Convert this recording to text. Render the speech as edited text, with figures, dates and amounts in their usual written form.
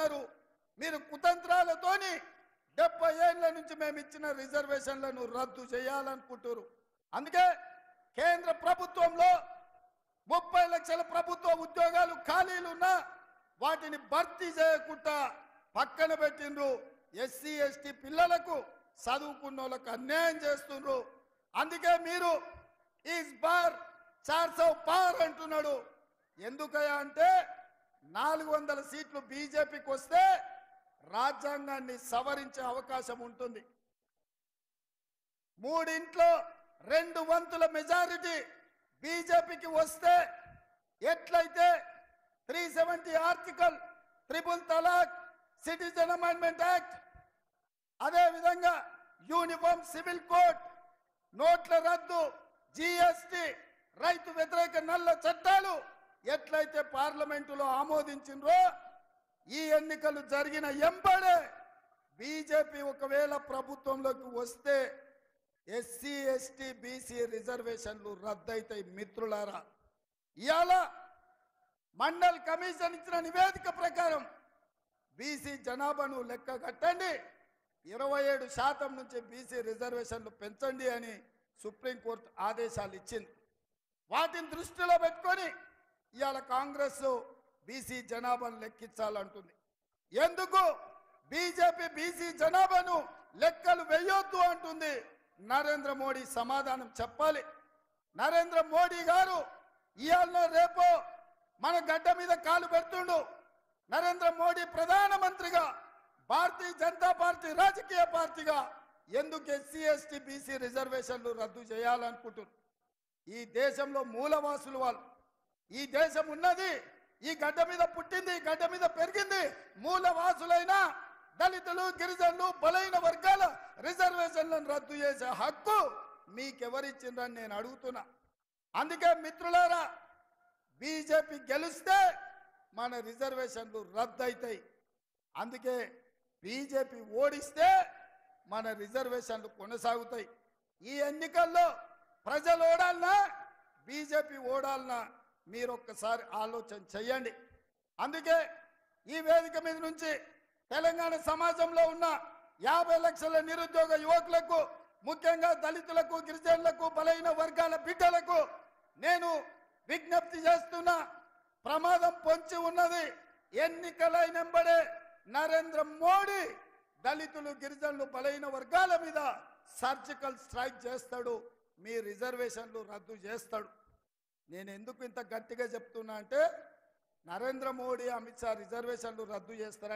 ఉన్నారు. మీరు కుతంత్రాలతోని 70 ఏళ్ల నుంచి మేము ఇచ్చిన రిజర్వేషన్లను రద్దు చేయాలనుకుంటారు. అందుకే కేంద్ర ప్రభుత్వంలో 30 లక్షల ప్రభుత్వ ఉద్యోగాలు ఖాళీలు ఉన్నా వాటిని భర్తీ చేయకుండా పక్కన పెట్టిండ్రు. ఎస్సీ ఎస్టీ పిల్లలకు చదువుకున్న వాళ్ళకు అన్యాయం చేస్తుండ్రు. అందుకే మీరు ఈస్ బార్ 400 పార్ అంటున్నాడు. ఎందుకయ్యా అంటే 400 సీట్లు బీజేపీకి వస్తే రాజ్యాంగాన్ని సవరించే అవకాశం ఉంటుంది. 3 2 వంతుల మెజారిటీ బీజేపీకి వస్తే ఎట్లయితే 370 ఆర్టికల్, ట్రిపుల్ తలాక్, సిటిజన్ అమెండ్మెంట్ యాక్ట్, అదే విధంగా యూనిఫామ్ సివిల్ కోడ్, నోట్ల రద్దు, జీఎస్టీ, రైతు వ్యతిరేక నల్ల చట్టాలు ఎట్లయితే పార్లమెంటులో ఆమోదించిండ్రో ఈ ఎన్నికలు జరిగిన ఎంబడే బీజేపీ ఒకవేళ ప్రభుత్వంలోకి వస్తే ఎస్సీ ఎస్టీ బీసీ రిజర్వేషన్లు రద్దయితాయి. మిత్రులారా, ఇవాళ మండల్ కమిషన్ ఇచ్చిన నివేదిక ప్రకారం బీసీ జనాభాను లెక్క కట్టండి, 27% నుంచి బీసీ రిజర్వేషన్లు పెంచండి అని సుప్రీంకోర్టు ఆదేశాలు ఇచ్చింది. వాటిని దృష్టిలో పెట్టుకొని ఇవాళ కాంగ్రెస్ బీసీ జనాభాను లెక్కించాలంటుంది. ఎందుకు బీజేపీ బీసీ జనాభాను లెక్కలు వేయొద్దు అంటుంది? నరేంద్ర మోడీ సమాధానం చెప్పాలి. నరేంద్ర మోడీ గారు ఇవాళ రేపో మన గడ్డ మీద కాలు పెడుతుండు. నరేంద్ర మోడీ ప్రధానమంత్రిగా భారతీయ జనతా పార్టీ రాజకీయ పార్టీగా ఎందుకు ఎస్సీ ఎస్టీ బీసీ రిజర్వేషన్లు రద్దు చేయాలనుకుంటున్నారు? ఈ దేశంలో మూలవాసులు వాళ్ళు. ఈ దేశం ఉన్నది, ఈ గడ్డ మీద పుట్టింది, ఈ గడ్డ మీద పెరిగింది. మూలవాసులైన దళితులు, గిరిజనులు, బలైన వర్గాల రిజర్వేషన్లను రద్దు చేసే హక్కు మీకెవరిచ్చిందని నేను అడుగుతున్నా. అందుకే మిత్రులారా, బీజేపీ గెలిస్తే మన రిజర్వేషన్లు రద్దు అవుతాయి. అందుకే బీజేపీ ఓడిస్తే మన రిజర్వేషన్లు కొనసాగుతాయి. ఈ ఎన్నికల్లో ప్రజలు ఓడాలన్నా బీజేపీ ఓడాలన్నా మీరు ఒక్కసారి ఆలోచన చెయ్యండి. అందుకే ఈ వేదిక మీద నుంచి తెలంగాణ సమాజంలో ఉన్న 50 లక్షల నిరుద్యోగ యువకులకు, ముఖ్యంగా దళితులకు, గిరిజనులకు, బలైన వర్గాల బిడ్డలకు నేను విజ్ఞప్తి చేస్తున్నా. ప్రమాదం పొంచి ఉన్నది. ఎన్నికలైనంబడే నరేంద్ర మోడీ దళితులు, గిరిజనులు, బలైన వర్గాల మీద సర్జికల్ స్ట్రైక్ చేస్తాడు. మీ రిజర్వేషన్లు రద్దు చేస్తాడు. నేను ఎందుకు ఇంత గట్టిగా చెప్తున్నా అంటే నరేంద్ర మోడీ, అమిత్ షా రిజర్వేషన్లు రద్దు చేస్తారని